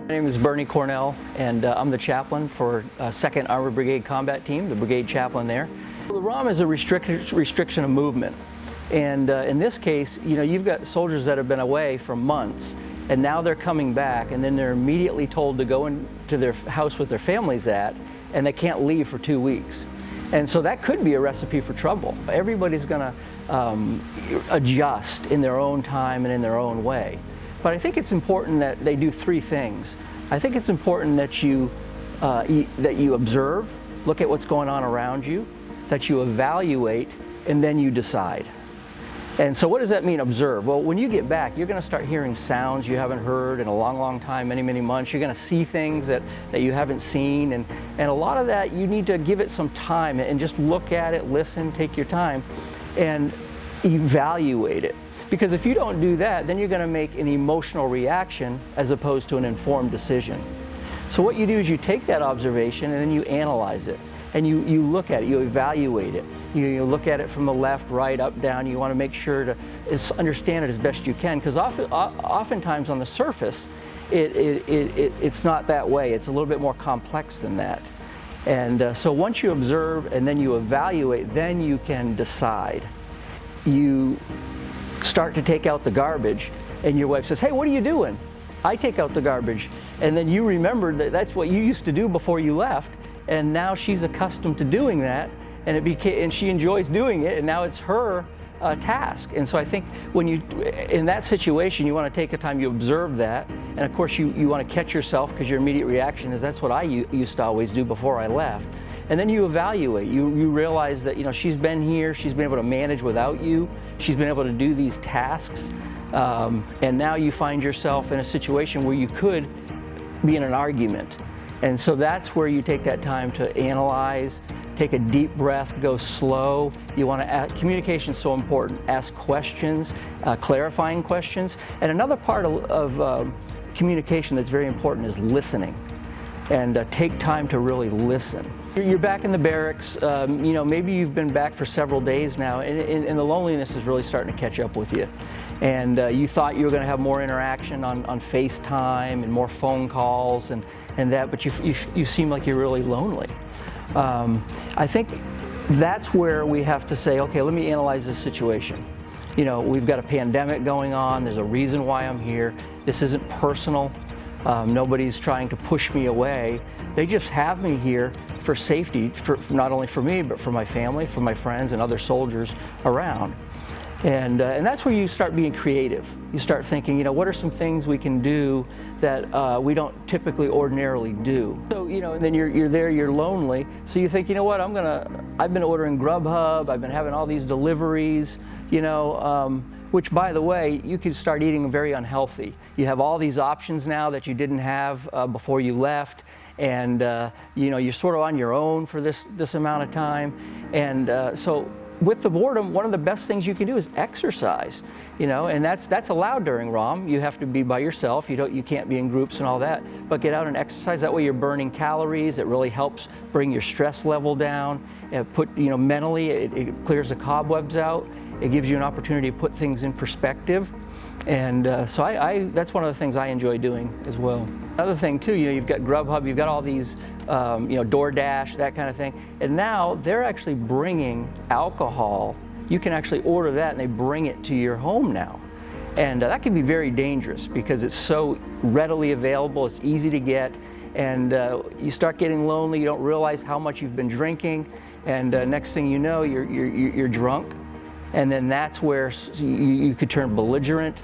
My name is Bernie Cornell, and I'm the chaplain for 2nd Armored Brigade Combat Team, the brigade chaplain there. The ROM is a restriction of movement, and in this case, you've got soldiers that have been away for months, and now they're coming back, and then they're immediately told to go into their house with their families at, and they can't leave for 2 weeks. And so that could be a recipe for trouble. Everybody's going to adjust in their own time and in their own way. But I think it's important that they do 3 things. I think it's important that you observe, look at what's going on around you, that you evaluate, and then you decide. And so what does that mean, observe? Well, when you get back, you're going to start hearing sounds you haven't heard in a long, long time, many, many months. You're going to see things that you haven't seen. And a lot of that, you need to give it some time and just look at it, listen, take your time, and evaluate it. Because if you don't do that, then you're going to make an emotional reaction as opposed to an informed decision. So what you do is you take that observation and then you analyze it. And you look at it, you evaluate it. You look at it from the left, right, up, down. You want to make sure to understand it as best you can, because oftentimes on the surface, it's not that way. It's a little bit more complex than that. And so once you observe and then you evaluate, then you can decide. You start to take out the garbage, and your wife says, "Hey, what are you doing?" "I take out the garbage." And then you remember that that's what you used to do before you left. And now she's accustomed to doing that, and she enjoys doing it, and now it's her task. And so I think when in that situation, you want to take the time, you observe that, and of course you want to catch yourself, because your immediate reaction is, that's what I used to always do before I left. And then you evaluate. You realize that she's been here, she's been able to manage without you, she's been able to do these tasks, and now you find yourself in a situation where you could be in an argument. And so that's where you take that time to analyze, take a deep breath, go slow. You want to ask, communication is so important. Ask questions, clarifying questions. And another part of communication that's very important is listening. And take time to really listen. You're back in the barracks, maybe you've been back for several days now, and the loneliness is really starting to catch up with you. And you thought you were going to have more interaction on FaceTime and more phone calls and that, but you seem like you're really lonely. I think that's where we have to say, okay, let me analyze this situation. We've got a pandemic going on, there's a reason why I'm here, this isn't personal. Nobody's trying to push me away. They just have me here for safety, not only for me, but for my family, for my friends and other soldiers around. And that's where you start being creative. You start thinking, what are some things we can do that we don't typically ordinarily do? So, and then you're there, you're lonely. So you think, what, I've been ordering Grubhub, I've been having all these deliveries, which, by the way, you could start eating very unhealthy. You have all these options now that you didn't have before you left, and you're sort of on your own for this amount of time. And so with the boredom, one of the best things you can do is exercise, and that's allowed during ROM. You have to be by yourself. You can't be in groups and all that, but get out and exercise. That way you're burning calories. It really helps bring your stress level down. Mentally, it clears the cobwebs out. It gives you an opportunity to put things in perspective. And so that's one of the things I enjoy doing as well. Another thing too, you've got Grubhub, you've got all these, DoorDash, that kind of thing. And now they're actually bringing alcohol. You can actually order that and they bring it to your home now. And that can be very dangerous because it's so readily available, it's easy to get. And you start getting lonely, you don't realize how much you've been drinking. And next thing you know, you're drunk. And then that's where you could turn belligerent.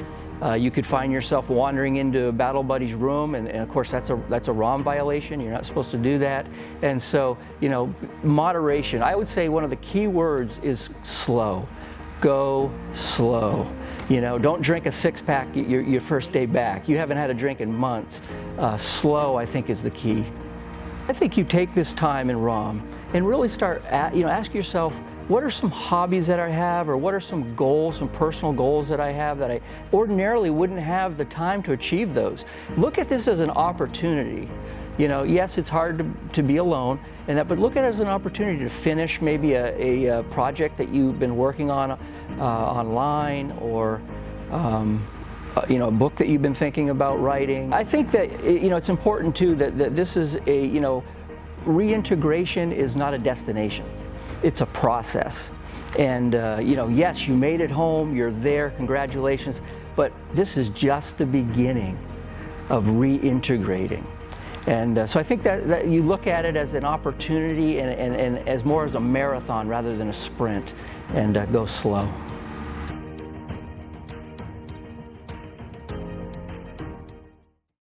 You could find yourself wandering into a battle buddy's room, and of course that's a ROM violation. You're not supposed to do that. And so, moderation. I would say one of the key words is slow. Go slow. Don't drink a 6-pack your first day back. You haven't had a drink in months. Slow, I think, is the key. I think you take this time in ROM and really start, ask yourself, what are some hobbies that I have, or what are some goals, some personal goals that I have that I ordinarily wouldn't have the time to achieve those? Look at this as an opportunity. Yes, it's hard to be alone, but look at it as an opportunity to finish maybe a project that you've been working on online, or a book that you've been thinking about writing. I think that it's important too that this is reintegration is not a destination. It's a process. And yes, you made it home, you're there, congratulations, but this is just the beginning of reintegrating. And so I think that you look at it as an opportunity and as more as a marathon rather than a sprint, and go slow.